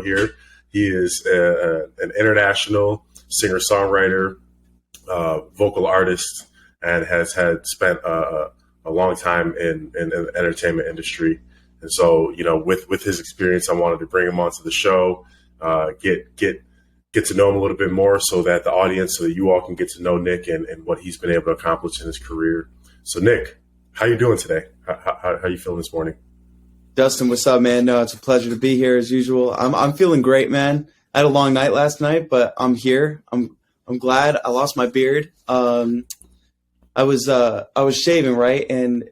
here. He is an international singer-songwriter, vocal artist, and has spent a long time in the entertainment industry. And so, with his experience, I wanted to bring him onto the show, get to know him a little bit more, so that the audience, so that you all can get to know Nick and what he's been able to accomplish in his career. So, Nick, how you doing today? How you feeling this morning? Justin, what's up, man? No, it's a pleasure to be here as usual. I'm feeling great, man. I had a long night last night, but I'm here. I'm glad. I lost my beard. I was shaving, right? And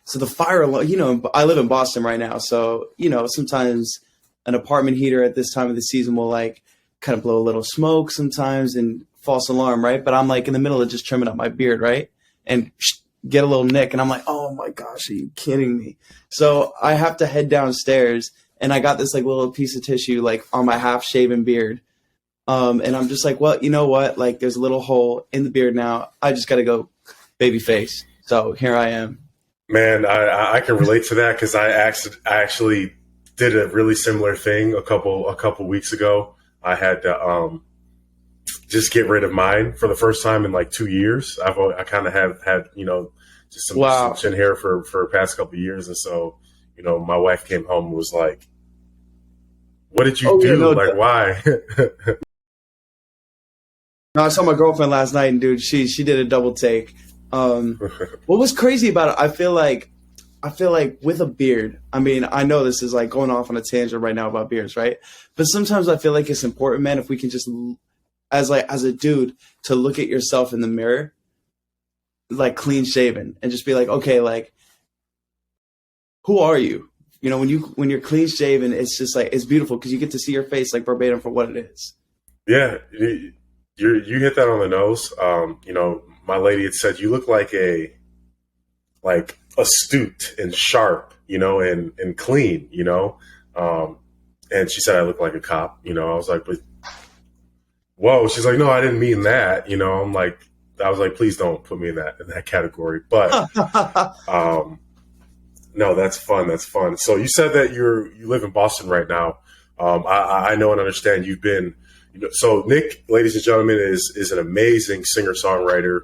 so the fire alarm, I live in Boston right now, so sometimes an apartment heater at this time of the season will kind of blow a little smoke sometimes and false alarm, right? But I'm in the middle of just trimming up my beard, right? And get a little nick, and I'm like, oh my gosh, are you kidding me? So I have to head downstairs, and I got this little piece of tissue on my half shaven beard, and I'm just well, you know what? There's a little hole in the beard now. I just got to go baby face. So here I am. Man, I can relate to that, because I actually did a really similar thing a couple weeks ago. I had to just get rid of mine for the first time in 2 years. I kind of have had just some chin hair for the past couple of years, and so my wife came home and was like, "What did you do? Why?" No, I saw my girlfriend last night, and dude, she did a double take. What was crazy about it? I feel like with a beard, I mean, I know this is going off on a tangent right now about beards, right? But sometimes I feel like it's important, man, if we can just, as a dude, to look at yourself in the mirror, clean shaven, and just be okay, who are you? When you're clean shaven, it's just it's beautiful, because you get to see your face verbatim for what it is. Yeah, you hit that on the nose. My lady had said you look like astute and sharp, and clean, and she said I look like a cop. I was like, but whoa. She's like, no, I didn't mean that. I was like, please don't put me in that category. But no, that's fun. That's fun. So you said that you live in Boston right now. I know and understand you've been. So Nick, ladies and gentlemen, is an amazing singer-songwriter.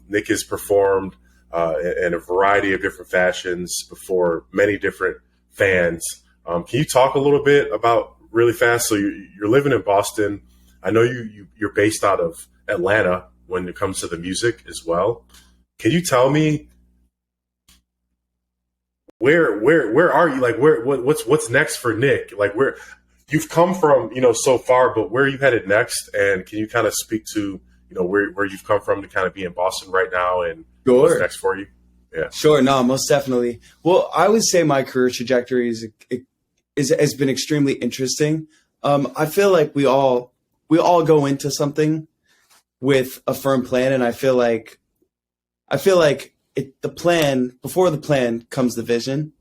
Nick has performed in a variety of different fashions before many different fans. Can you talk a little bit about, really fast? So you're living in Boston. I know you're based out of Atlanta when it comes to the music as well. Can you tell me where are you? What's next for Nick? Where you've come from, so far, but where are you headed next? And can you kind of speak to where you've come from to kind of be in Boston right now, and what's next for you? Yeah, sure. No, most definitely. Well, I would say my career trajectory has been extremely interesting. I feel like we all go into something with a firm plan, and I feel like the plan, before the plan comes the vision.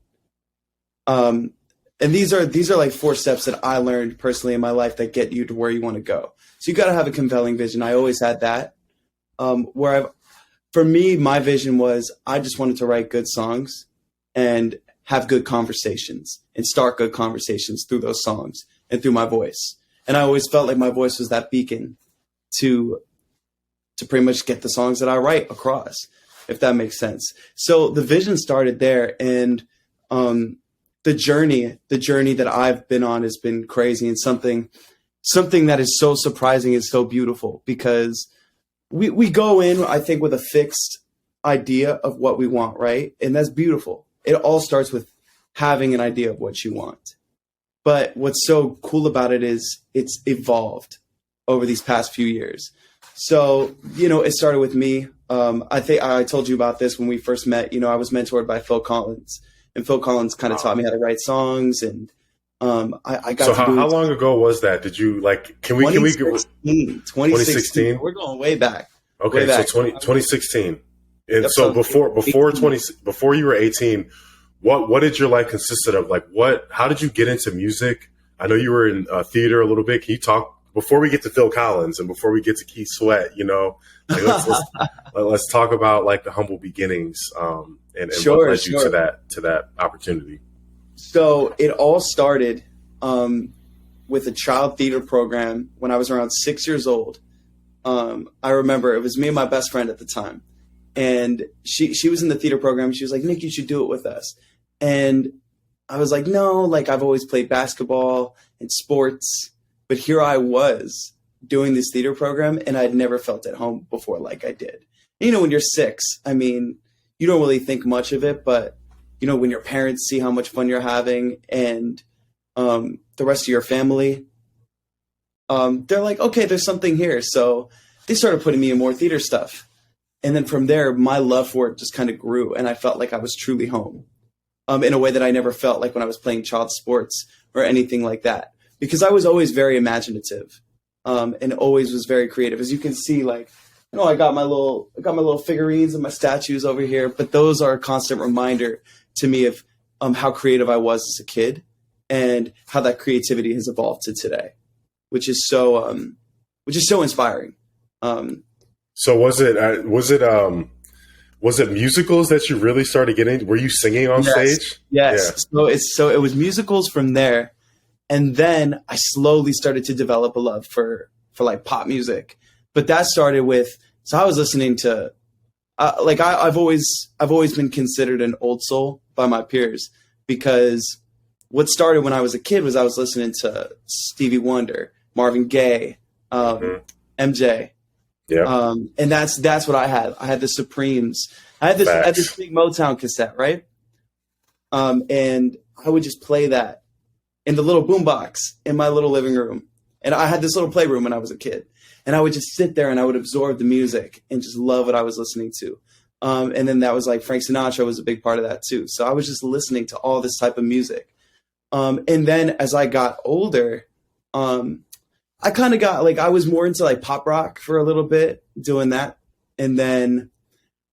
And these are 4 steps that I learned personally in my life that get you to where you want to go. So you got to have a compelling vision. I always had that. For me, my vision was I just wanted to write good songs and have good conversations and start good conversations through those songs and through my voice. And I always felt like my voice was that beacon to pretty much get the songs that I write across, if that makes sense. So the vision started there, and the journey that I've been on has been crazy, and something that is so surprising and so beautiful, because we go in, I think, with a fixed idea of what we want, right? And that's beautiful. It all starts with having an idea of what you want. But what's so cool about it is it's evolved over these past few years. So, it started with me. I think I told you about this when we first met. I was mentored by Phil Collins, and Phil Collins kind of taught me how to write songs, and I got. So how long ago was that? Did you Can we 2016? We're going way back. Okay, way back. So 2016, and yep, so before you were 18, what did your life consisted of? How did you get into music? I know you were in theater a little bit. Can you talk, before we get to Phil Collins and before we get to Keith Sweat? Let's talk about the humble beginnings and what led you to that opportunity. So it all started with a child theater program when I was around 6 years old. I remember it was me and my best friend at the time. And she was in the theater program. She was like, Nick, you should do it with us. And I was like, no, like I've always played basketball and sports. But here I was doing this theater program and I'd never felt at home before like I did. And, you know, when you're 6, I mean, you don't really think much of it. But, you know, when your parents see how much fun you're having and the rest of your family, they're like, okay, there's something here. So they started putting me in more theater stuff. And then from there, my love for it just kind of grew. And I felt like I was truly home in a way that I never felt like when I was playing child sports or anything like that, because I was always very imaginative and always was very creative. As you can see, like, you know, I got my little figurines and my statues over here, but those are a constant reminder to me of how creative I was as a kid and how that creativity has evolved to today, which is so inspiring. So was it musicals that you really started getting? Were you singing on stage? Yes. Yeah. So it was musicals from there. And then I slowly started to develop a love for like pop music. But that started with, so I was listening to, I've always been considered an old soul by my peers, because what started when I was a kid was I was listening to Stevie Wonder, Marvin Gaye, MJ. Yeah. And that's what I had. I had the Supremes. I had this big Motown cassette, right? And I would just play that in the little boombox in my little living room. And I had this little playroom when I was a kid. And I would just sit there and I would absorb the music and just love what I was listening to. And then that was like Frank Sinatra was a big part of that too. So I was just listening to all this type of music. And then as I got older, I kind of got like, I was more into like pop rock for a little bit doing that. And then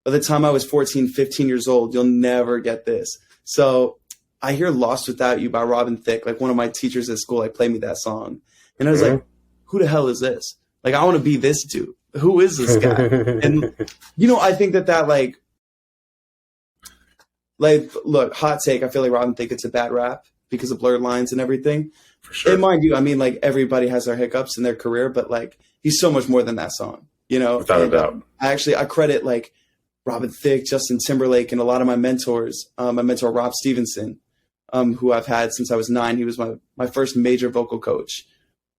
by the time I was 14, 15 years old, you'll never get this. So I hear Lost Without You by Robin Thicke. Like one of my teachers at school, like played me that song. And I was like, who the hell is this? Like, I want to be this dude. Who is this guy? And, you know, I think that like, look, hot take. I feel like Robin Thicke gets a bad rap because of blurred lines and everything. For sure. And mind you, I mean, like everybody has their hiccups in their career, but like he's so much more than that song, you know? Without a doubt. I credit like Robin Thicke, Justin Timberlake, and a lot of my mentors. My mentor, Rob Stevenson, who I've had since I was 9. He was my first major vocal coach.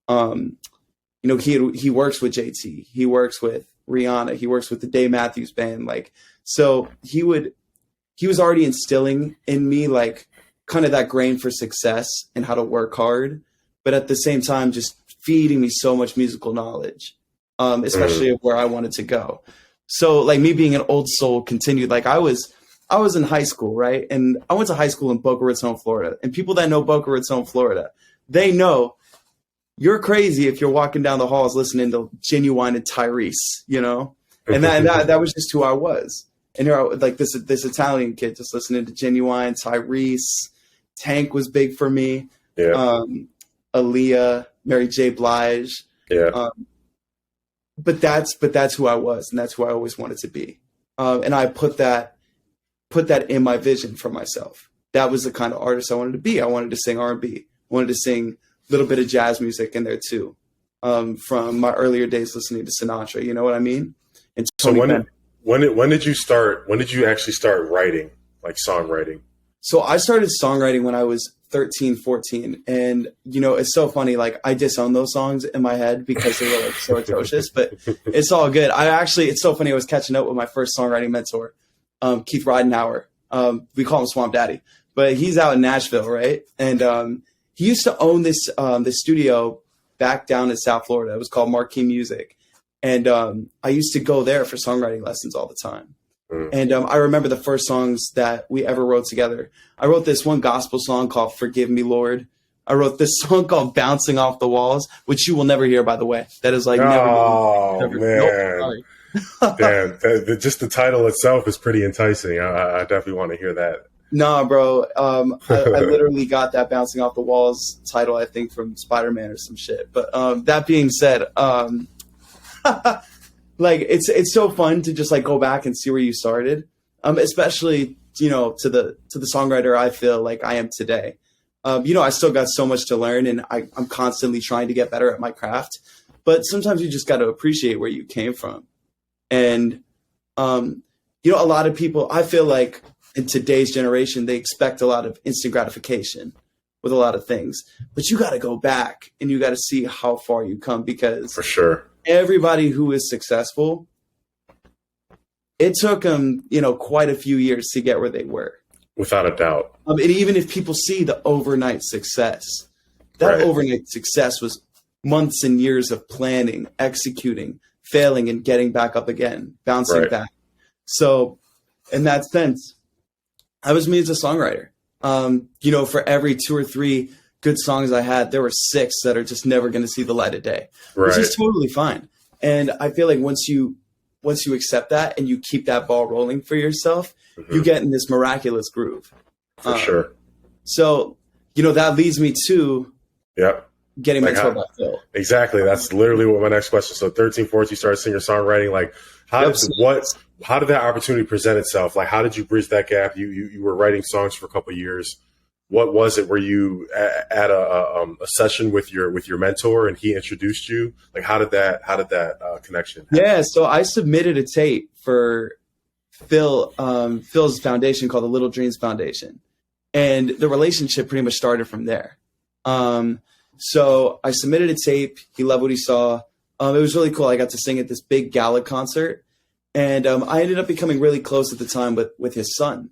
You know, he works with JT, he works with Rihanna, he works with the Dave Matthews Band. Like, so he was already instilling in me like kind of that grain for success and how to work hard, but at the same time, just feeding me so much musical knowledge, especially of where I wanted to go. So like me being an old soul continued. Like I was in high school, right? And I went to high school in Boca Raton, Florida, and people that know Boca Raton, Florida, they know you're crazy if you're walking down the halls listening to Genuine and Tyrese, you know? And that was just who I was. And here, like this Italian kid just listening to Genuine, Tyrese. Tank was big for me. Yeah. Aaliyah, Mary J. Blige. Yeah. But that's who I was, and that's who I always wanted to be. And I put that in my vision for myself. That was the kind of artist I wanted to be. I wanted to sing R&B. I wanted to sing a little bit of jazz music in there too. From my earlier days listening to Sinatra, you know what I mean? And so when did you start? When did you actually start writing, like songwriting? So I started songwriting when I was 13, 14. And, you know, it's so funny. Like I disown those songs in my head because they were like so atrocious, but it's all good. It's so funny. I was catching up with my first songwriting mentor, Keith Ridenhour. We call him Swamp Daddy, but he's out in Nashville. Right. And, he used to own this studio back down in South Florida. It was called Marquee Music. And I used to go there for songwriting lessons all the time. And I remember the first songs that we ever wrote together. I wrote this one gospel song called Forgive Me, Lord. I wrote this song called Bouncing Off the Walls, which you will never hear, by the way. That is like never. Man. Nope, damn, just the title itself is pretty enticing. I definitely want to hear that. Nah, bro. I literally got that Bouncing Off the Walls title, I think, from Spider-Man or some shit. But that being said, like it's so fun to just like go back and see where you started, especially, you know, to the songwriter I feel like I am today. I still got so much to learn, and I'm constantly trying to get better at my craft. But sometimes you just got to appreciate where you came from. And, a lot of people, I feel like in today's generation, they expect a lot of instant gratification with a lot of things. But you got to go back and you got to see how far you come, because for sure, everybody who is successful, it took them, quite a few years to get where they were. Without a doubt. And even if people see the overnight success, that overnight success was months and years of planning, executing, failing, and getting back up again, bouncing back. So in that sense, that was me as a songwriter. For every 2 or 3 good songs I had, there were 6 that are just never going to see the light of day, which is totally fine. And I feel like once you accept that and you keep that ball rolling for yourself, you get in this miraculous groove. For sure. So, that leads me to getting mentored by Phil. Exactly. That's literally what my next question. So 13, 14, you started singer-songwriting. Like, how did that opportunity present itself? Like, how did you bridge that gap? You were writing songs for a couple of years. What was it? Were you at a session with your mentor and he introduced you? Like, how did that connection happen? Yeah. So I submitted a tape for Phil's foundation called the Little Dreams Foundation. And the relationship pretty much started from there. So I submitted a tape. He loved what he saw. It was really cool. I got to sing at this big gala concert. And I ended up becoming really close at the time with his son.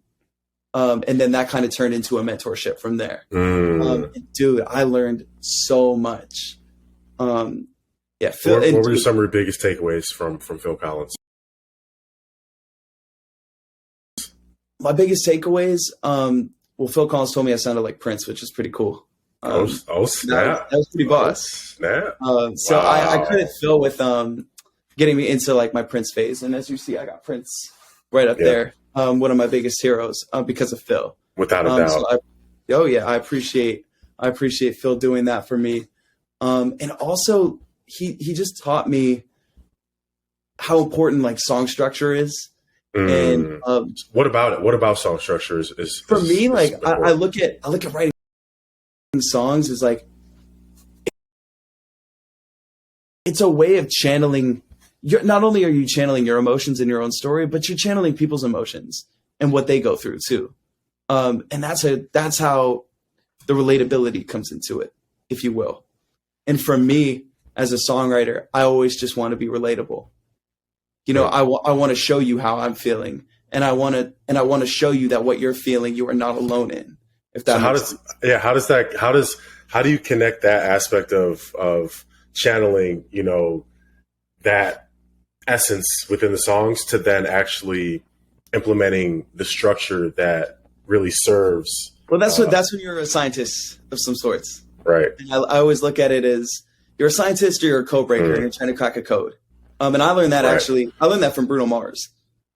And then that kind of turned into a mentorship from there. Dude, I learned so much. Phil. What were some of your biggest takeaways from Phil Collins? My biggest takeaways, Phil Collins told me I sounded like Prince, which is pretty cool. Snap! That was pretty boss. Snap! So I credit Phil with getting me into like my Prince phase, and as you see, I got Prince right up there. One of my biggest heroes because of Phil. Without a doubt. So I appreciate Phil doing that for me, and also he just taught me how important like song structure is. And what about it? What about song structure is for me? Like I look at writing songs as like it's a way of channeling. Not only are you channeling your emotions in your own story, but you're channeling people's emotions and what they go through too. And that's how the relatability comes into it, if you will. And for me as a songwriter, I always just want to be relatable. I want to show you how I'm feeling, and I want to show you that what you're feeling, you are not alone in. If that how do you connect that aspect of channeling, that essence within the songs to then actually implementing the structure that really serves? Well, that's when you're a scientist of some sorts, right? And I always look at it as you're a scientist or you're a code breaker, and you're trying to crack a code. And I learned that I learned that from Bruno Mars.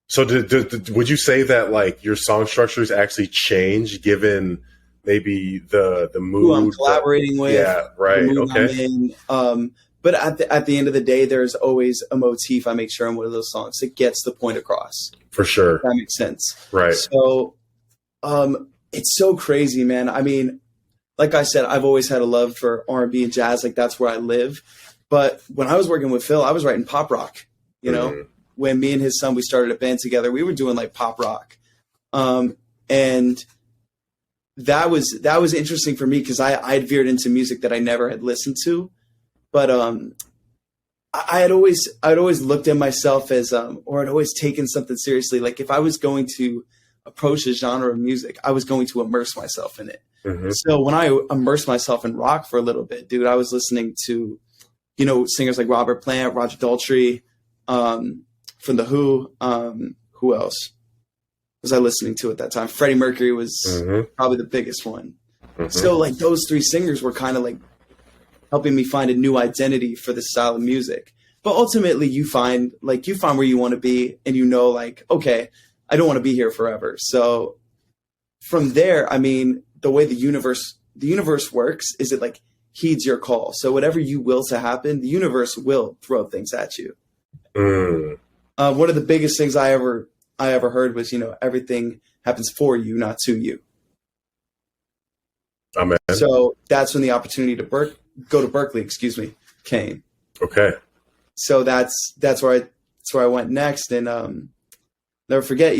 So would you say that like your song structures actually change given maybe the mood who I'm collaborating with? Yeah, right. Okay. But at the end of the day, there's always a motif I make sure on one of those songs that gets the point across. For sure. If that makes sense. Right. So it's so crazy, man. I mean, like I said, I've always had a love for R&B and jazz. Like that's where I live. But when I was working with Phil, I was writing pop rock, when me and his son, we started a band together, we were doing like pop rock. And that was interesting for me because I had veered into music that I never had listened to. But I'd always looked at myself as, or I'd always taken something seriously. Like if I was going to approach a genre of music, I was going to immerse myself in it. So when I immersed myself in rock for a little bit, dude, I was listening to, singers like Robert Plant, Roger Daltrey, from The Who. Who else was I listening to at that time? Freddie Mercury was probably the biggest one. So like those 3 singers were kind of like helping me find a new identity for this style of music. But ultimately you find where you want to be, and like, okay, I don't want to be here forever. So from there, I mean, the way the universe works is it like heeds your call. So whatever you will to happen, the universe will throw things at you. One of the biggest things I ever heard was, everything happens for you, not to you. Amen. So that's when the opportunity to go to Berkeley, came. Okay. So that's where I went next, and never forget.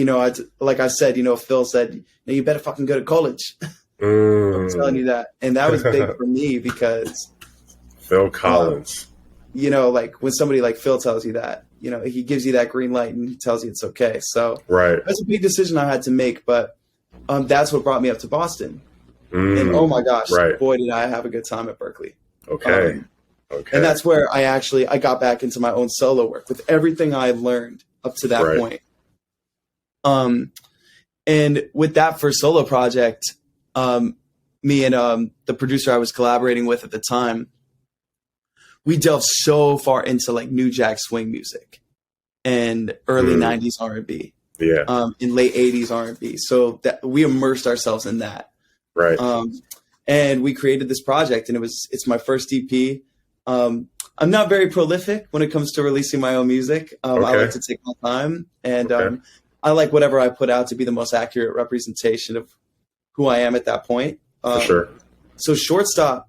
Like I said, Phil said, you better fucking go to college. I'm telling you that, and that was big for me because Phil Collins. Like when somebody like Phil tells you that, he gives you that green light and he tells you it's okay. So Right. that's a big decision I had to make, but that's what brought me up to Boston. And oh my gosh, boy, did I have a good time at Berkeley. Okay. And that's where I got back into my own solo work with everything I had learned up to that point. And with that first solo project, me and the producer I was collaborating with at the time, we delved so far into like new jack swing music and early 90s R&B. Yeah. In late 80s R&B. So that we immersed ourselves in that. Right. And we created this project, and it's my first EP. I'm not very prolific when it comes to releasing my own music. I like to take my time, and I like whatever I put out to be the most accurate representation of who I am at that point. For sure. So Shortstop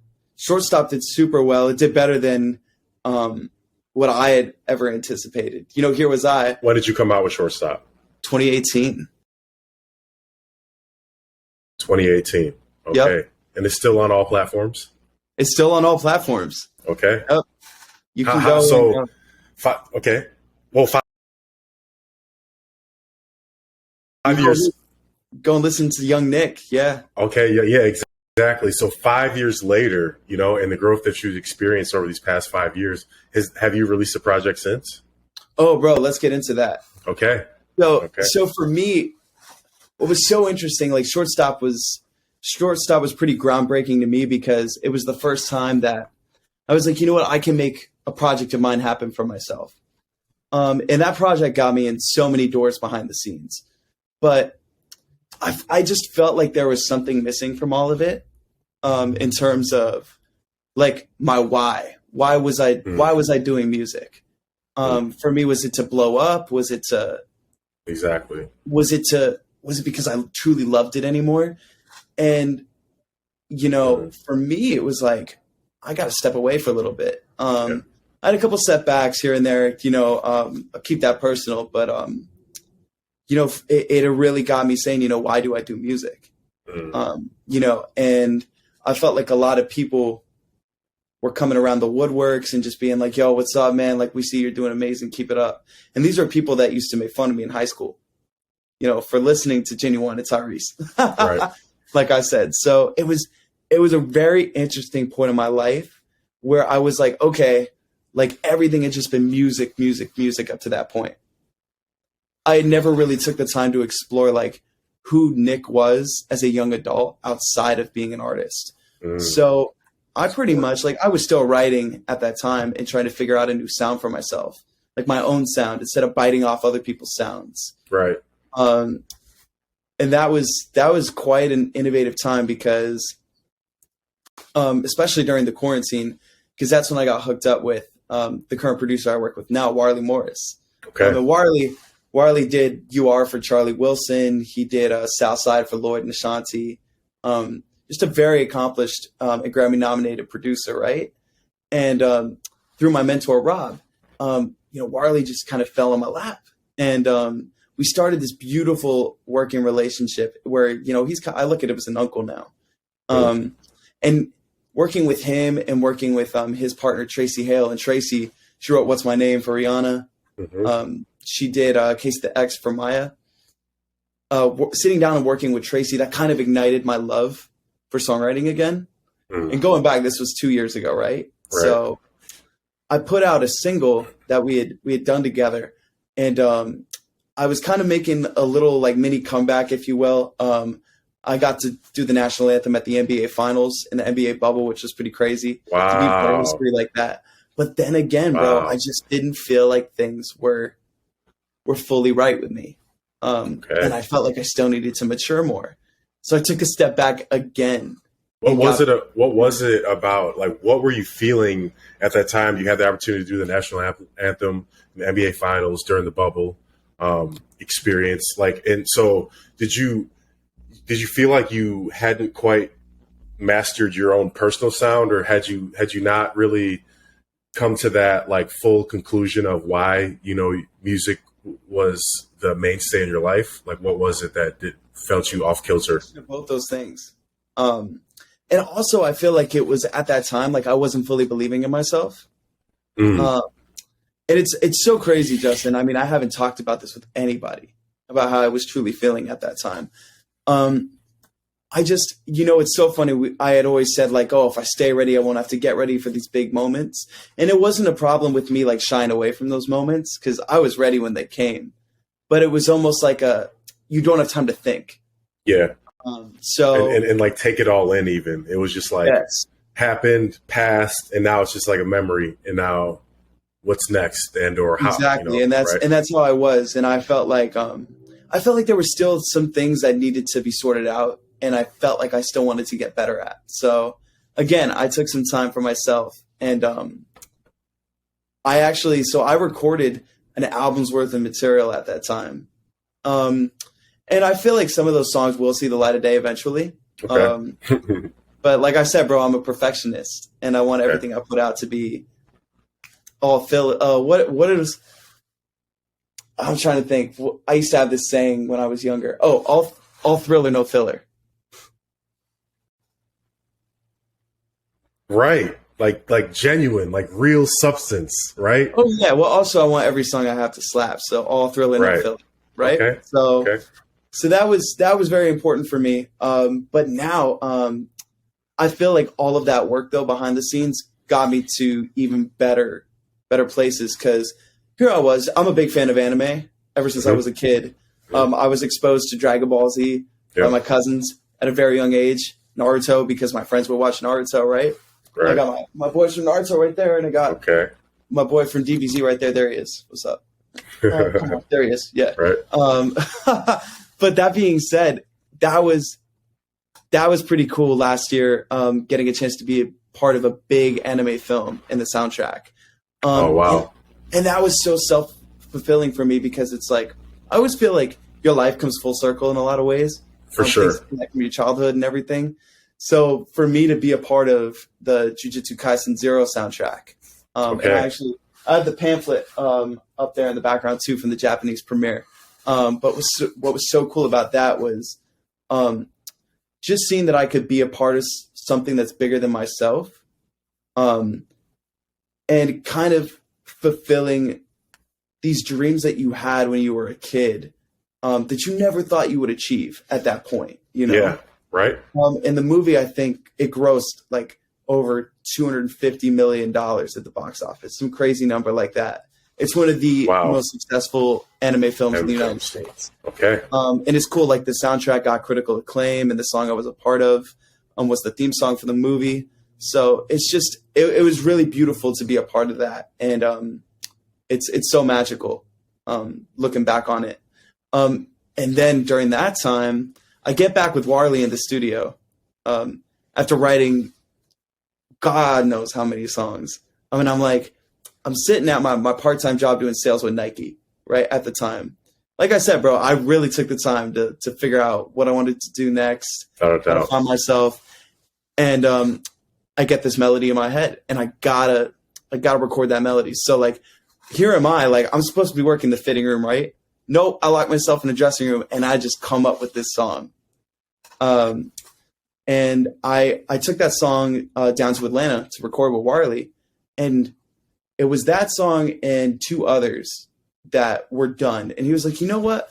did super well. It did better than what I had ever anticipated. Here was I. When did you come out with Shortstop? 2018. 2018. Okay. Yep. And it's still on all platforms? It's still on all platforms. Okay. Yep. You can go. So, okay. Well, 5 years. Go and listen to Young Nick. Yeah. Okay. Yeah, exactly. So 5 years later, and the growth that you've experienced over these past 5 years, have you released a project since? Oh, bro, let's get into that. Okay. So for me, what was so interesting, like Shortstop was pretty groundbreaking to me because it was the first time that I was like, you know what, I can make a project of mine happen for myself. And that project got me in so many doors behind the scenes. But I just felt like there was something missing from all of it in terms of like my why. Why was I doing music? For me, was it to blow up? Was it to exactly? Was it because I truly loved it anymore? And for me, it was like I got to step away for a little bit. I had a couple setbacks here and there. I'll keep that personal, but it really got me saying, why do I do music? And I felt like a lot of people were coming around the woodworks and just being like, yo, what's up, man? Like, we see you're doing amazing. Keep it up. And these are people that used to make fun of me in high school, for listening to Genuine and Tyrese, right. Like I said. So it was a very interesting point in my life where I was like, okay, like everything had just been music up to that point. I had never really took the time to explore like who Nick was as a young adult outside of being an artist. So I pretty much I was still writing at that time and trying to figure out a new sound for myself, like my own sound instead of biting off other people's sounds. Right. And that was quite an innovative time because, especially during the quarantine, because that's when I got hooked up with the current producer I work with now, Warley Morris. Okay. And Warley did "You Are" for Charlie Wilson. He did "Southside" for Lloyd and Ashanti. Just a very accomplished and Grammy-nominated producer, right? And through my mentor Rob, Warley just kind of fell in my lap, and we started this beautiful working relationship where I look at him as an uncle now, and working with him and working with his partner Tracy Hale. And Tracy, she wrote "What's My Name" for Rihanna. Mm-hmm. She did Case the X for Maya. Sitting down and working with Tracy, that kind of ignited my love for songwriting again. And going back, this was 2 years ago, right? So I put out a single that we had done together, and I was kind of making a little like mini comeback, if you will. I got to do the national anthem at the NBA Finals in the NBA bubble, which was pretty crazy. Wow. To be part of history like that. But then again, bro, I just didn't feel like things were fully right with me. And I felt like I still needed to mature more. So I took a step back again. What was it about? Like, what were you feeling at that time? You had the opportunity to do the national anthem, the NBA Finals during the bubble experience. Like, and so did you feel like you hadn't quite mastered your own personal sound, or had you not really come to that like full conclusion of why, you know, music was the mainstay in your life? Like, what was it that felt you off kilter? Both those things. And also I feel like it was at that time, like I wasn't fully believing in myself. Mm. And it's so crazy, Justin. I mean, I haven't talked about this with anybody about how I was truly feeling at that time. I just, you know, it's so funny. I had always said like, oh, if I stay ready, I won't have to get ready for these big moments. And it wasn't a problem with me like shying away from those moments because I was ready when they came. But it was almost like you don't have time to think. Yeah. So and like take it all in. Even it was just like yes. Happened, passed, and now it's just like a memory. And now what's next, and or how? Exactly, you know, and that's how I was. And I felt like there were still some things that needed to be sorted out. And I felt like I still wanted to get better at. So again, I took some time for myself, and I recorded an album's worth of material at that time. And I feel like some of those songs will see the light of day eventually. Okay. But like I said, bro, I'm a perfectionist, and I want everything I put out to be all fill. What is? I'm trying to think. I used to have this saying when I was younger. Oh, all thriller, no filler. Right. Like genuine, like real substance, right? Oh yeah. Well, also I want every song I have to slap. So all thriller and filler, right? Okay. So that was very important for me. But now I feel like all of that work though behind the scenes got me to even better places. Because here I was. I'm a big fan of anime ever since I was a kid. I was exposed to Dragon Ball Z by my cousins at a very young age. Naruto because my friends would watch Naruto, right? Right. I got my boys from Naruto right there, and I got my boy from DBZ right there. There he is. What's up? Come on. There he is. Yeah. Right. But that being said, that was pretty cool last year, getting a chance to be a part of a big anime film in the soundtrack. Oh, wow. And that was so self-fulfilling for me because it's like, I always feel like your life comes full circle in a lot of ways. For sure. From your childhood and everything. So for me to be a part of the Jujutsu Kaisen Zero soundtrack, and I have the pamphlet up there in the background too from the Japanese premiere. But what was so cool about that was just seeing that I could be a part of something that's bigger than myself, and kind of fulfilling these dreams that you had when you were a kid, that you never thought you would achieve at that point, you know? Yeah, right. In the movie, I think it grossed like over $250 million at the box office, some crazy number like that. It's one of the most successful anime films in the United States. Okay. And it's cool. Like the soundtrack got critical acclaim, and the song I was a part of was the theme song for the movie. So it's just, it was really beautiful to be a part of that. And it's so magical looking back on it. And then during that time, I get back with Warley in the studio after writing God knows how many songs. I mean, I'm sitting at my part-time job doing sales with Nike, right, at the time. Like I said, bro, I really took the time to figure out what I wanted to do next, how to find myself. And I get this melody in my head, and I gotta record that melody. So, like, here am I, like, I'm supposed to be working the fitting room, right? Nope, I lock myself in the dressing room, and I just come up with this song. And I took that song down to Atlanta to record with Warley, and it was that song and two others that were done. And he was like, you know what?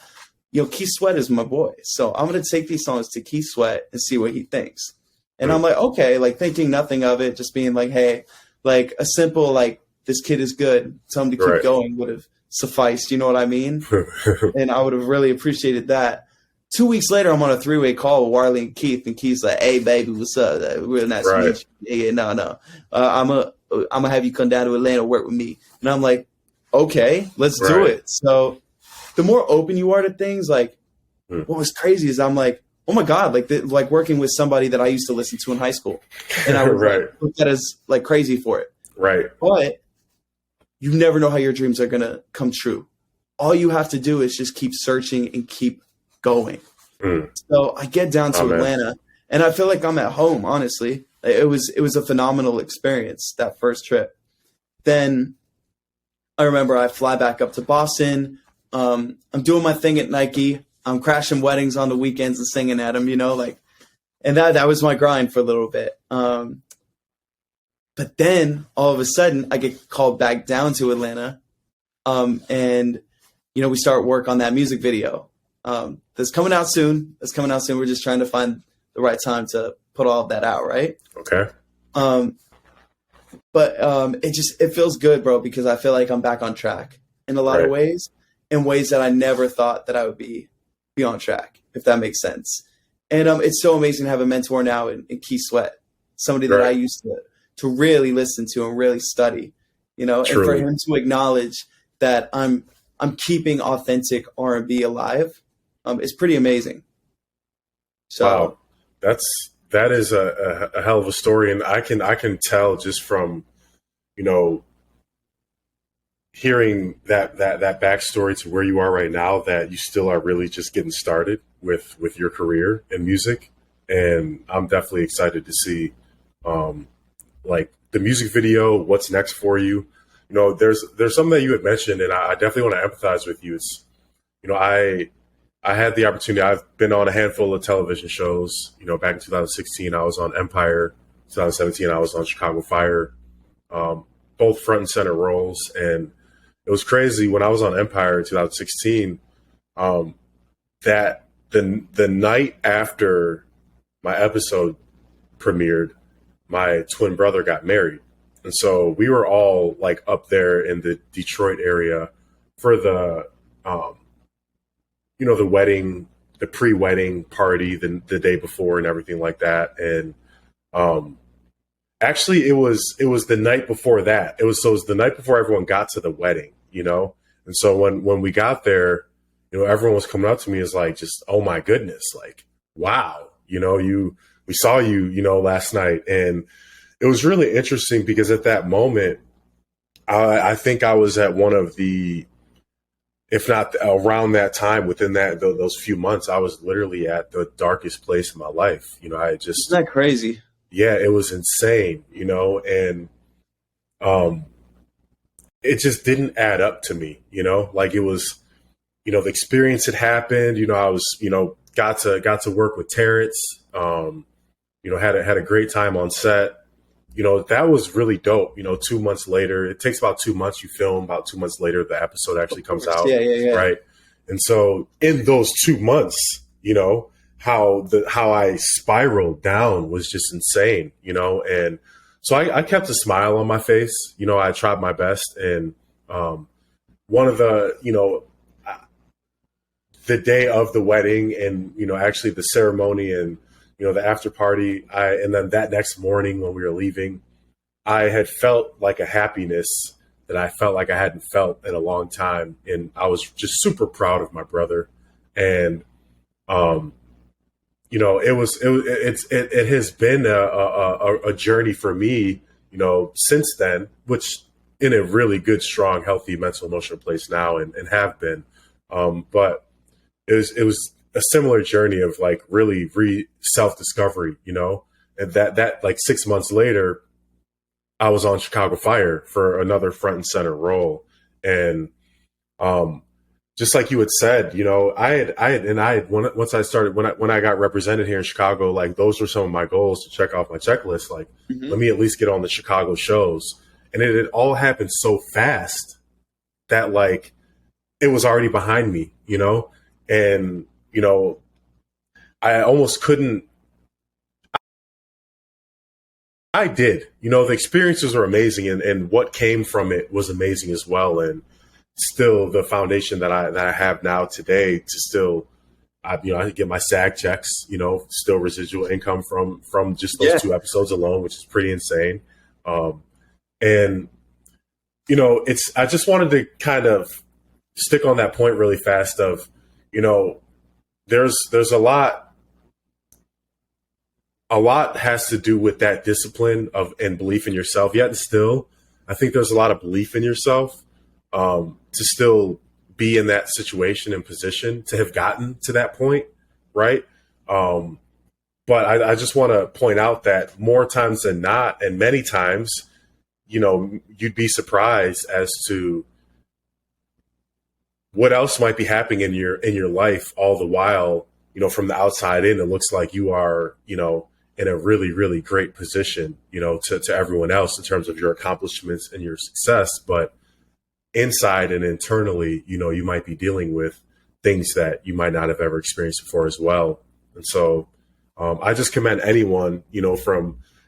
Keith Sweat is my boy. So I'm going to take these songs to Keith Sweat and see what he thinks. And I'm like, okay, like thinking nothing of it, just being like, hey, like a simple, like, this kid is good. Tell him to keep going would have sufficed. You know what I mean? And I would have really appreciated that. 2 weeks later, I'm on a 3-way call with Warley and Keith. And Keith's like, hey, baby, what's up? Real nice to meet you. Yeah, no. I'm gonna have you come down to Atlanta, work with me. And I'm like, okay, let's do it. So the more open you are to things, like what was crazy is I'm like, oh my God, like working with somebody that I used to listen to in high school. And I was looked at as like crazy for it. Right. But you never know how your dreams are gonna come true. All you have to do is just keep searching and keep going. So I get down to Atlanta, And I feel like I'm at home, honestly. It was a phenomenal experience, that first trip. Then I remember I fly back up to Boston. I'm doing my thing at Nike. I'm crashing weddings on the weekends and singing at them, and that was my grind for a little bit. But then all of a sudden I get called back down to Atlanta. And we start work on that music video. That's coming out soon. We're just trying to find the right time to put all of that out. Right. Okay. But it feels good, bro, because I feel like I'm back on track in a lot of ways, in ways that I never thought that I would be on track, if that makes sense. And it's so amazing to have a mentor now in Keith Sweat, somebody that I used to really listen to and really study, Truly. And for him to acknowledge that I'm keeping authentic R&B alive, is pretty amazing. So wow, that is a hell of a story, and I can tell just from hearing that backstory to where you are right now that you still are really just getting started with your career in music, and I'm definitely excited to see like the music video, what's next for you. There's something that you had mentioned, and I definitely want to empathize with you. It's I had the opportunity. I've been on a handful of television shows. Back in 2016, I was on Empire. 2017, I was on Chicago Fire, both front and center roles. And it was crazy when I was on Empire in 2016, that the night after my episode premiered, my twin brother got married. And so we were all like up there in the Detroit area for the the wedding, the pre-wedding party, the day before and everything like that. And actually it was the night before that. It was the night before everyone got to the wedding, And so when we got there, everyone was coming up to me as like, just, oh my goodness, like, wow, we saw you, last night. And it was really interesting because at that moment, I think I was at one of the, if not around that time, within those few months, I was literally at the darkest place in my life. I just, isn't that crazy? Yeah, it was insane, and it just didn't add up to me, like it was, the experience had happened. I was, got to work with Terrence, had a great time on set. That was really dope. 2 months later, it takes about 2 months. You film, about 2 months later, the episode actually comes out. Yeah. Right. And so in those 2 months, how I spiraled down was just insane, and so I kept a smile on my face. I tried my best. And one of the day of the wedding and, actually the ceremony and, the after party, and then that next morning when we were leaving, I had felt like a happiness that I felt like I hadn't felt in a long time. And I was just super proud of my brother. And, it has been a journey for me, since then, which in a really good, strong, healthy mental, emotional place now and have been. But it was a similar journey of like really self-discovery, and that like 6 months later, I was on Chicago Fire for another front and center role. And, just like you had said, once I started, when I got represented here in Chicago, like those were some of my goals to check off my checklist. Like, let me at least get on the Chicago shows. And it had all happened so fast that like, it was already behind me, and, I almost couldn't. I did, the experiences were amazing and what came from it was amazing as well. And still the foundation that I have now today to still, I get my SAG checks, still residual income from just those 2 episodes alone, which is pretty insane. And, I just wanted to kind of stick on that point really fast of, there's a lot has to do with that discipline and belief in yourself. Yet still, I think there's a lot of belief in yourself, to still be in that situation and position, to have gotten to that point. Right. But I just want to point out that more times than not, and many times, you'd be surprised as to what else might be happening in your life all the while. From the outside in, it looks like you are, in a really, really great position, to everyone else in terms of your accomplishments and your success. But inside and internally, you might be dealing with things that you might not have ever experienced before as well. And so I just commend anyone,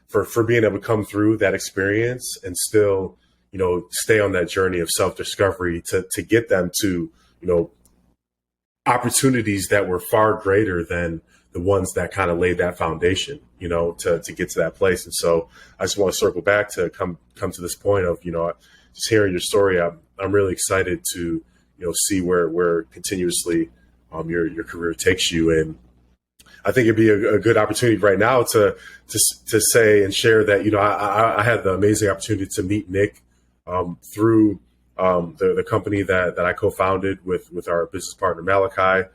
for being able to come through that experience and still, stay on that journey of self-discovery to get them to, opportunities that were far greater than the ones that kind of laid that foundation, to get to that place. And so I just want to circle back to come to this point of, just hearing your story. I'm really excited to, see where continuously your career takes you. And I think it'd be a good opportunity right now to say and share that, I had the amazing opportunity to meet Nick through the company that I co-founded with our business partner, Malachi.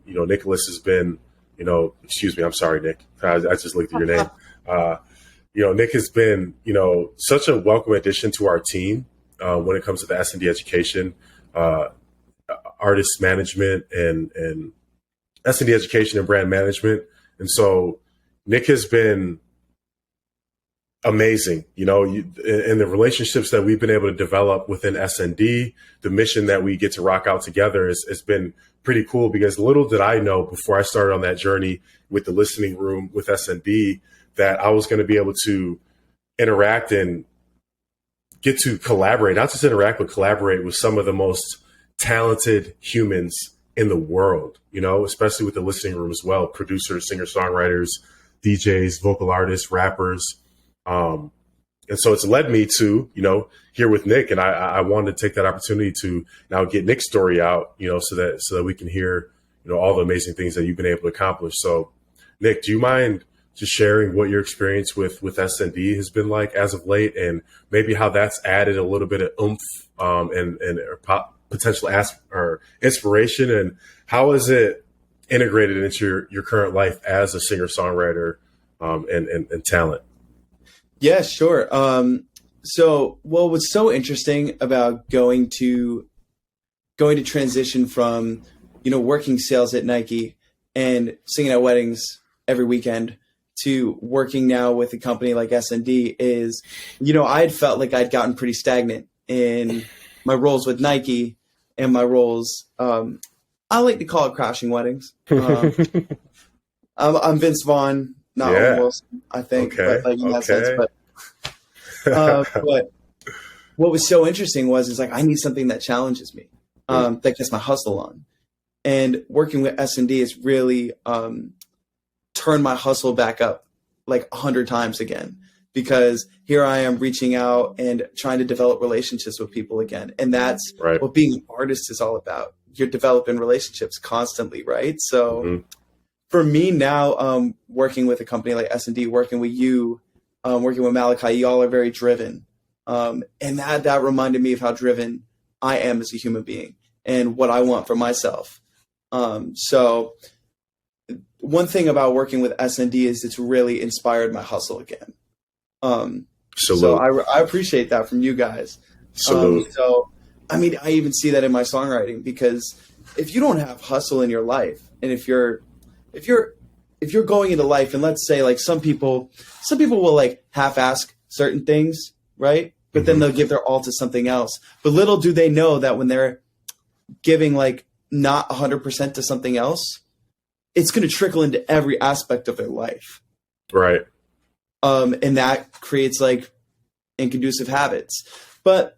Nicholas has been, excuse me, I'm sorry, Nick. I just looked at your name. Nick has been, such a welcome addition to our team when it comes to the S&D education, artist management and S&D education and brand management. And so Nick has been amazing, in the relationships that we've been able to develop within S&D, the mission that we get to rock out together has been pretty cool, because little did I know before I started on that journey with the listening room with S&D that I was going to be able to interact and get to collaborate, not just interact, but collaborate with some of the most talented humans in the world, especially with the listening room as well. Producers, singer-songwriters, DJs, vocal artists, rappers. And so it's led me to, here with Nick, and I wanted to take that opportunity to now get Nick's story out, so that we can hear, all the amazing things that you've been able to accomplish. So Nick, do you mind just sharing what your experience with S&D has been like as of late, and maybe how that's added a little bit of oomph, and potential or inspiration, and how is it integrated into your current life as a singer-songwriter, and talent? Yeah, sure. So what was so interesting about going to transition from, working sales at Nike and singing at weddings every weekend to working now with a company like S&D is, I had felt like I'd gotten pretty stagnant in my roles with Nike and my roles. I like to call it crashing weddings. I'm Vince Vaughn. Not Owen Wilson, I think, but like in that sense. But what was so interesting was I need something that challenges me, that gets my hustle on. And working with S&D has really turned my hustle back up like 100 times again, because here I am reaching out and trying to develop relationships with people again. And that's what being an artist is all about. You're developing relationships constantly, right? So for me now, working with a company like S&D, working with you, working with Malachi, y'all are very driven. And that reminded me of how driven I am as a human being and what I want for myself. So one thing about working with S&D is it's really inspired my hustle again. So I appreciate that from you guys. So, I mean, I even see that in my songwriting, because if you don't have hustle in your life, and if you're going into life, and let's say like some people will like half-ass certain things, right? But then they'll give their all to something else. But little do they know that when they're giving like not 100% to something else, it's going to trickle into every aspect of their life. Right. And that creates like inconducive habits. But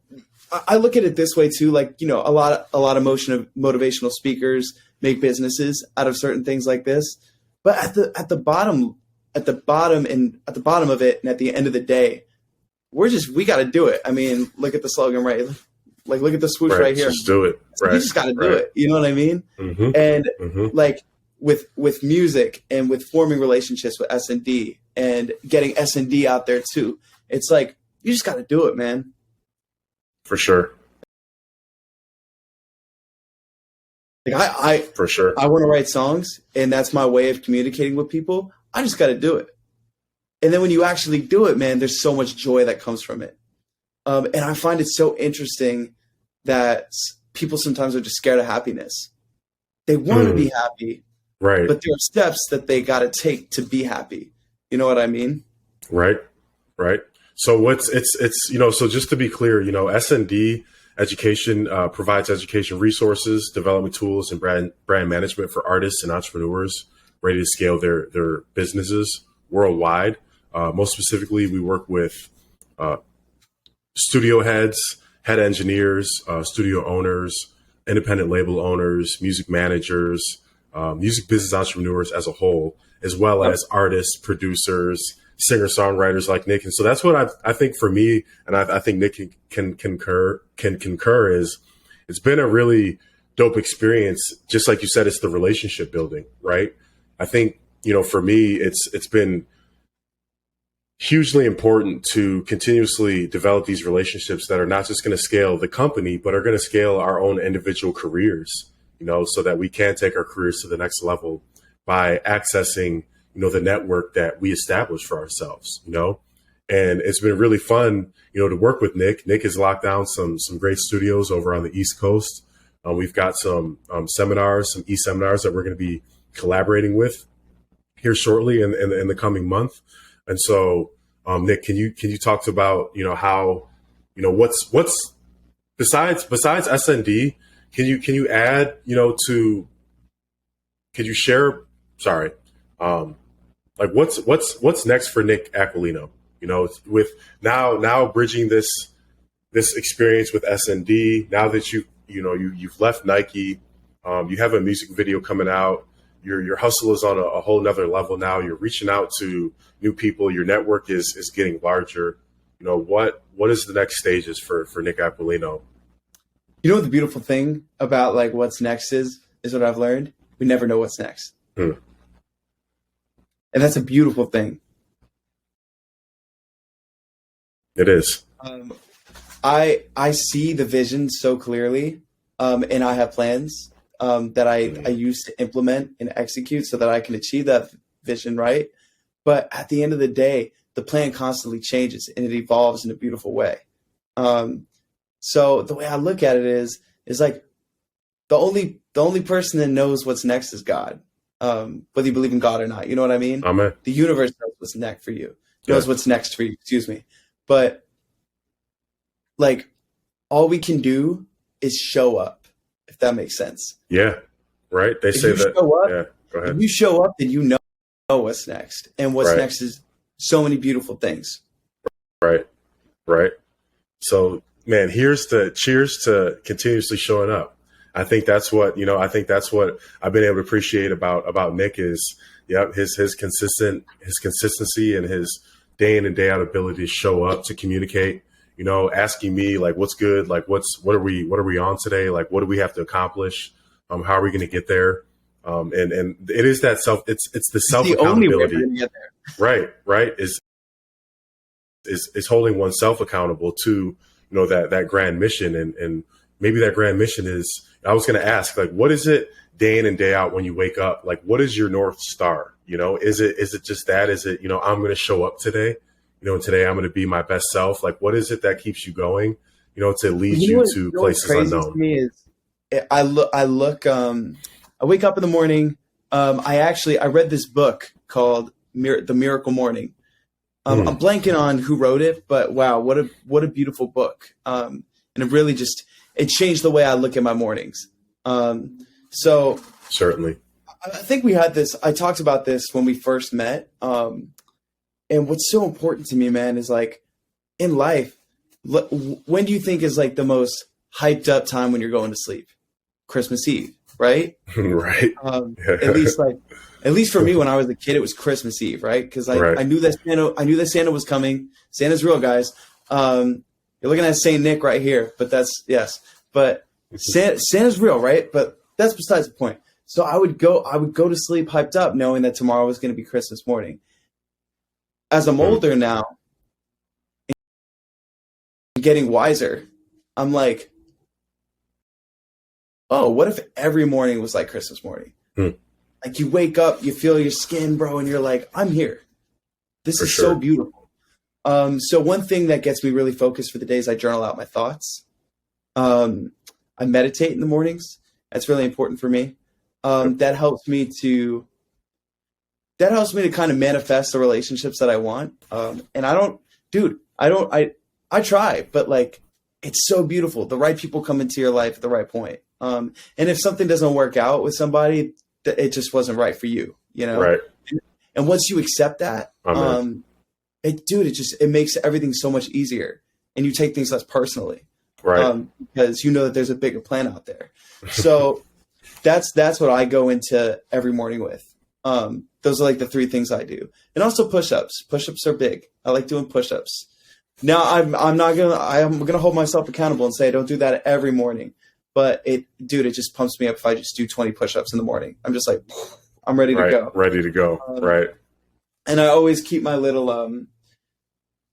I look at it this way too, like, a lot of motivational speakers make businesses out of certain things like this. But at the bottom of it, and at the end of the day, we got to do it. I mean, look at the slogan, right? Like, look at the swoosh right here. Just do it. Right. You just got to do it. You know what I mean? And like with music and with forming relationships with S&D and getting S&D out there too, it's like, you just got to do it, man. For sure. Like for sure, I want to write songs, and that's my way of communicating with people. I just got to do it. And then when you actually do it, man, there's so much joy that comes from it. And I find it so interesting that people sometimes are just scared of happiness. They want to be happy, right? But there are steps that they got to take to be happy. You know what I mean? Right. So so just to be clear, S&D education provides education resources, development tools, and brand management for artists and entrepreneurs ready to scale their businesses worldwide. Most specifically, we work with studio heads, head engineers, studio owners, independent label owners, music managers, music business entrepreneurs as a whole, as well as artists, producers, singer-songwriters like Nick. And so that's what I think for me, and I think Nick can concur is it's been a really dope experience. Just like you said, it's the relationship building, right? I think, for me, it's been hugely important to continuously develop these relationships that are not just going to scale the company, but are going to scale our own individual careers, so that we can take our careers to the next level by accessing, the network that we established for ourselves, and it's been really fun, to work with Nick. Nick has locked down some great studios over on the East Coast. We've got some seminars, some e-seminars that we're going to be collaborating with here shortly in the coming month. And so, Nick, can you talk about, how, what's besides SND, can you add, could you share, like what's next for Nick Aquilino, with now bridging this experience with SND, now that you've left Nike, you have a music video coming out. Your hustle is on a whole nother level now. You're reaching out to new people. Your network is getting larger. What is the next stages for Nick Aquilino? What the beautiful thing about like what's next is what I've learned. We never know what's next. And that's a beautiful thing. It is. I see the vision so clearly, and I have plans that I use to implement and execute so that I can achieve that vision, right? But at the end of the day, the plan constantly changes and it evolves in a beautiful way. So the way I look at it is like the only person that knows what's next is God, whether you believe in God or not. You know what I mean? Amen. The universe knows what's next for you. Knows what's next for you. Excuse me. But like all we can do is show up. If that makes sense. Yeah. Right. They say that. Yeah. Go ahead. If you show up, then you know what's next. And what's next is so many beautiful things. Right. So, man, cheers to continuously showing up. I think that's what, I've been able to appreciate about Nick is, his consistency and his day in and day out ability to show up, to communicate, asking me like, what's good? Like, what are we on today? Like, what do we have to accomplish? How are we going to get there? And it is that it's the self accountability, right. Is holding oneself accountable to, that grand mission. And maybe that grand mission is, I was going to ask, like, what is it day in and day out when you wake up? Like, what is your North Star? Is it just that? Is it, I'm going to show up today? Today I'm going to be my best self. Like, what is it that keeps you going, to lead you to places unknown? To me is I wake up in the morning. I read this book called The Miracle Morning. I'm blanking on who wrote it, but wow, what a beautiful book. And it really it changed the way I look at my mornings. So certainly, I think we had this, I talked about this when we first met. And what's so important to me, man, is like in life, when do you think is like the most hyped up time when you're going to sleep? Christmas Eve, right? Right. At least for me, when I was a kid, it was Christmas Eve, right? Because I knew that Santa was coming. Santa's real, guys. You're looking at Saint Nick right here, but but Santa's real, right? But that's besides the point. So I would go to sleep hyped up, knowing that tomorrow was going to be Christmas morning. As I'm older now, and getting wiser, I'm like, oh, what if every morning was like Christmas morning? Like you wake up, you feel your skin, bro, and you're like, I'm here. This is so beautiful. So one thing that gets me really focused for the day is I journal out my thoughts. I meditate in the mornings. That's really important for me. That helps me to kind of manifest the relationships that I want. And I try, but like, it's so beautiful. The right people come into your life at the right point. And if something doesn't work out with somebody, it just wasn't right for you, you know? Right. And once you accept that, it makes everything so much easier, and you take things less personally, right? Because you know that there's a bigger plan out there. So that's what I go into every morning with. Those are like the 3 things I do, and also push-ups. Push-ups are big. I like doing push-ups. Now I'm gonna hold myself accountable and say I don't do that every morning, but it just pumps me up if I just do 20 push-ups in the morning. I'm just like, I'm ready to go. Ready to go. Right. And I always keep my little,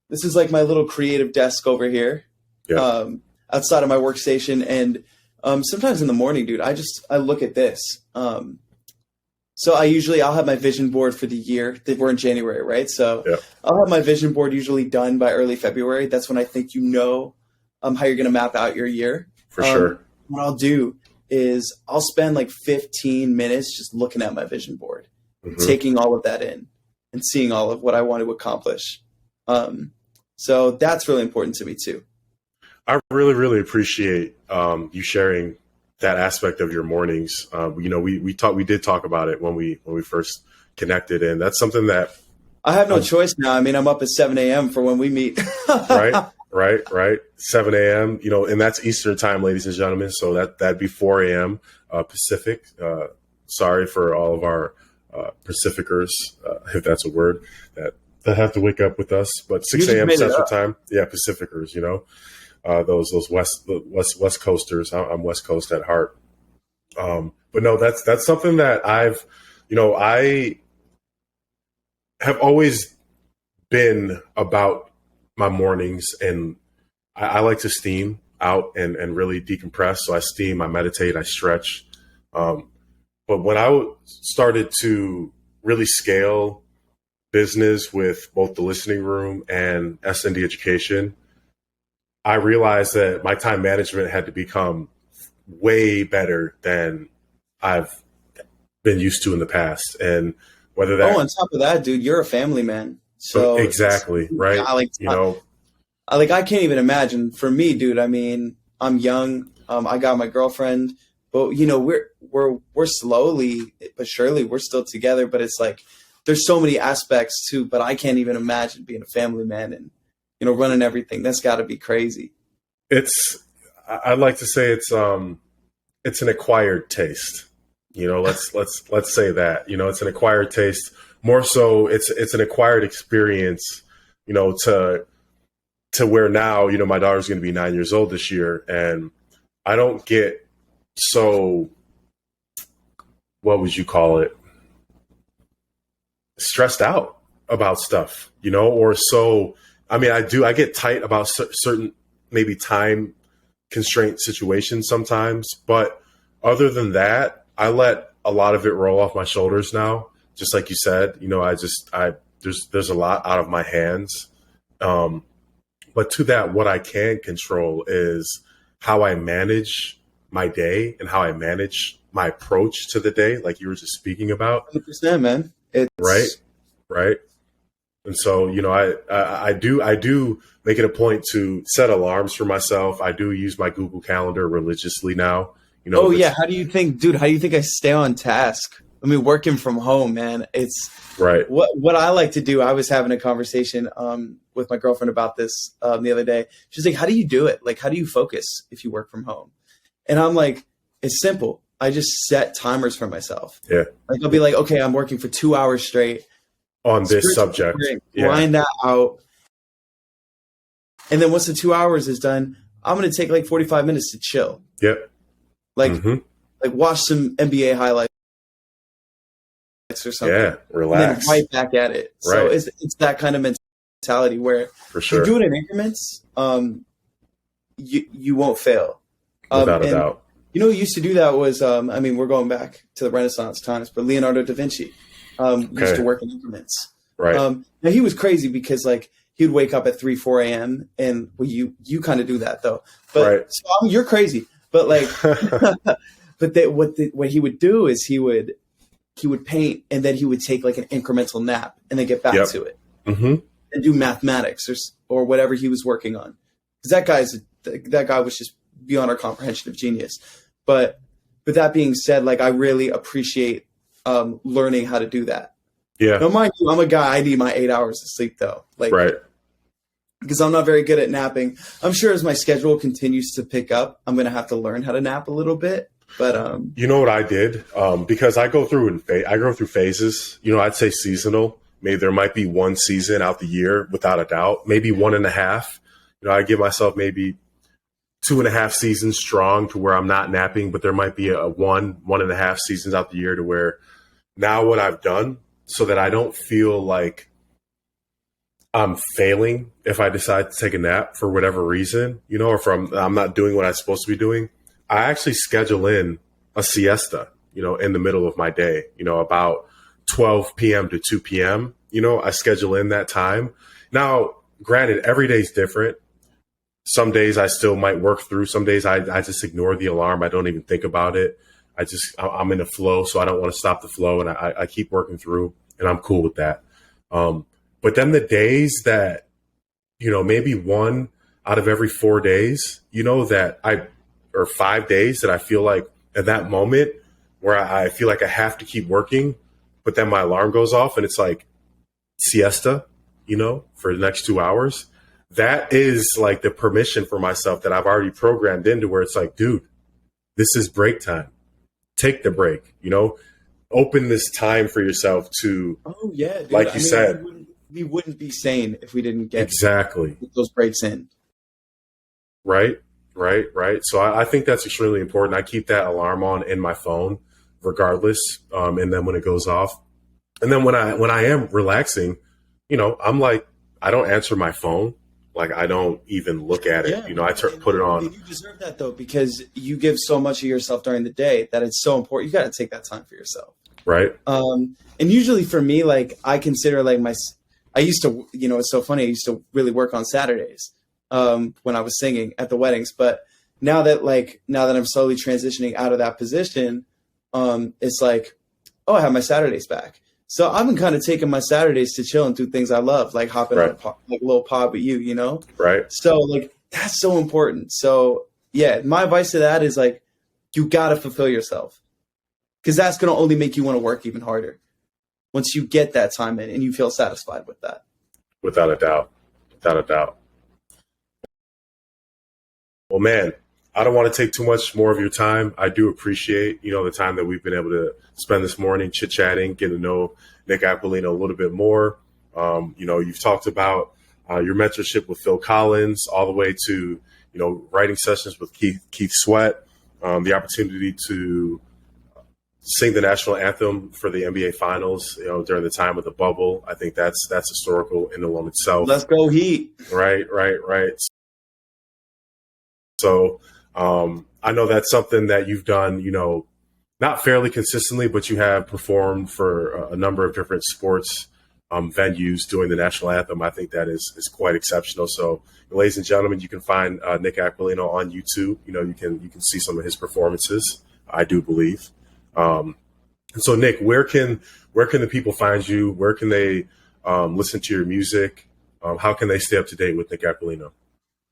this is like my little creative desk over here, outside of my workstation. And sometimes in the morning, dude, I look at this. So I'll have my vision board for the year. We're in January, right? So I'll have my vision board usually done by early February. That's when I think how you're going to map out your year. For sure. What I'll do is I'll spend like 15 minutes just looking at my vision board, taking all of that in and seeing all of what I want to accomplish. So that's really important to me too. I really, really appreciate you sharing that aspect of your mornings. We did talk about it when we first connected, and that's something that I have no choice now. I mean, I'm up at 7 a.m. for when we meet. Right. 7 a.m., and that's Eastern time, ladies and gentlemen. So that'd be 4 a.m. Pacific. Sorry for all of our Pacificers, if that's a word, that have to wake up with us. But 6 a.m. Central time. Yeah, Pacificers, those West Coasters. I'm West Coast at heart. But no, that's something that I have always been about my mornings, and I like to steam out and really decompress. So I steam, I meditate, I stretch. But when I started to really scale business with both the listening room and S&D education, I realized that my time management had to become way better than I've been used to in the past. And whether that, on top of that, dude, you're a family man. So exactly. Right. I can't even imagine for me, dude. I mean, I'm young. I got my girlfriend, but we're slowly but surely we're still together. But it's like there's so many aspects too. But I can't even imagine being a family man and running everything. That's got to be crazy. I'd like to say it's an acquired taste. Let's say that. It's an acquired taste. More so, it's an acquired experience. To where now, my daughter's going to be 9 years old this year, and I don't get so, what would you call it, stressed out about stuff, or so. I mean, I get tight about certain maybe time constraint situations sometimes, but other than that, I let a lot of it roll off my shoulders now. Just like you said, there's a lot out of my hands. But to that, what I can control is how I manage my day and how I manage my approach to the day, like you were just speaking about. 100%, man. Right. And so, I do make it a point to set alarms for myself. I do use my Google Calendar religiously now. How do you think I stay on task? I mean, working from home, man, it's right. What I like to do. I was having a conversation with my girlfriend about this the other day. She's like, how do you do it? Like, how do you focus if you work from home? And I'm like, it's simple. I just set timers for myself. Yeah. Like I'll be like, okay, I'm working for 2 hours straight on this subject. Grind that out. And then once the 2 hours is done, I'm going to take like 45 minutes to chill. Yep. Like watch some NBA highlights or something. Yeah, relax. And then right back at it. So it's that kind of mentality where for sure. you do it in increments, you won't fail. Without a doubt. You know who used to do that was, I mean, we're going back to the Renaissance times, but Leonardo da Vinci used to work in increments. Right. Now he was crazy because like he would wake up at 3, 4 a.m. and well, you kind of do that though. But Right. so you're crazy. But like, but what he would do is he would paint and then he would take like an incremental nap and then get back to it and do mathematics or whatever he was working on. Because that guy was just beyond our comprehension of genius. But that being said, like I really appreciate learning how to do that. Yeah. Now, mind you, I'm a guy. I need my 8 hours of sleep though. Like, right. Because I'm not very good at napping. I'm sure as my schedule continues to pick up, I'm going to have to learn how to nap a little bit. But you know what I did? Because I go through phases. You know, I'd say seasonal. Maybe there might be one season out the year, without a doubt. Maybe 1.5. You know, I give myself maybe 2.5 seasons strong to where I'm not napping, but there might be a 1.5 seasons out the year to where now what I've done so that I don't feel like I'm failing if I decide to take a nap for whatever reason, you know, or if I'm not doing what I'm supposed to be doing. I actually schedule in a siesta, you know, in the middle of my day, you know, about 12 p.m. to 2 p.m. You know, I schedule in that time. Now, granted, every day's different. Some days I still might work through. Some days I just ignore the alarm. I don't even think about it. I'm in a flow, so I don't want to stop the flow, and I keep working through, and I'm cool with that. But then the days that, you know, maybe 1 out of every 4 days, you know, or 5 days that I feel like at that moment where I feel like I have to keep working, but then my alarm goes off and it's like siesta, you know, for the next 2 hours. That is like the permission for myself that I've already programmed into where it's like, dude, this is break time. Take the break, you know, open this time for yourself to, oh yeah, dude. Like you said, we wouldn't be sane if we didn't get exactly those breaks in. Right. So I think that's extremely important. I keep that alarm on in my phone regardless. And then when it goes off, and then when I am relaxing, you know, I'm like, I don't answer my phone. Like I don't even look at it. Yeah, you know, I put it on. You deserve that though, because you give so much of yourself during the day that it's so important. You got to take that time for yourself. Right. And usually for me, like I consider like I used to, you know, it's so funny. I used to really work on Saturdays when I was singing at the weddings. But now that I'm slowly transitioning out of that position, it's like, oh, I have my Saturdays back. So I've been kind of taking my Saturdays to chill and do things I love, like hopping on like a little pod with you know? Right. So like, that's so important. So yeah, my advice to that is like, you got to fulfill yourself because that's going to only make you want to work even harder once you get that time in and you feel satisfied with that. Without a doubt. Well, man, I don't want to take too much more of your time. I do appreciate, you know, the time that we've been able to spend this morning chit-chatting, getting to know Nick Aquilino a little bit more. You know, you've talked about your mentorship with Phil Collins all the way to, you know, writing sessions with Keith Sweat, the opportunity to sing the national anthem for the NBA Finals, you know, during the time of the bubble. I think that's historical in and of itself. Let's go Heat. Right. So I know that's something that you've done, you know, not fairly consistently, but you have performed for a number of different sports venues doing the national anthem. I think that is quite exceptional. So, ladies and gentlemen, you can find Nick Aquilino on YouTube. You know, you can see some of his performances, I do believe. So, Nick, where can the people find you? Where can they listen to your music? How can they stay up to date with Nick Aquilino?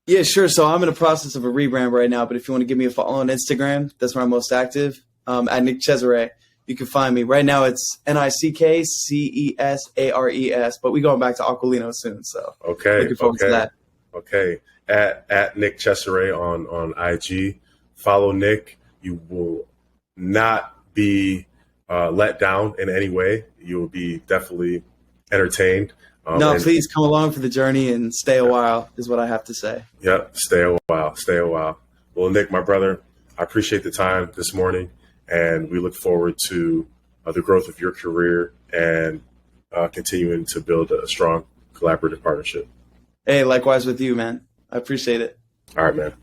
Yeah, sure. So I'm in the process of a rebrand right now, but if you want to give me a follow on Instagram, that's where I'm most active. At Nick Cesare, you can find me. Right now it's NickCesares, but we're going back to Aquilino soon. So looking forward to that. Okay. At Nick Cesare on IG. Follow Nick. You will not be let down in any way. You will be definitely entertained. Please come along for the journey and stay a while is what I have to say. Yep. Stay a while. Well, Nick, my brother, I appreciate the time this morning, and we look forward to the growth of your career and continuing to build a strong collaborative partnership. Hey, likewise with you, man. I appreciate it. All right, man.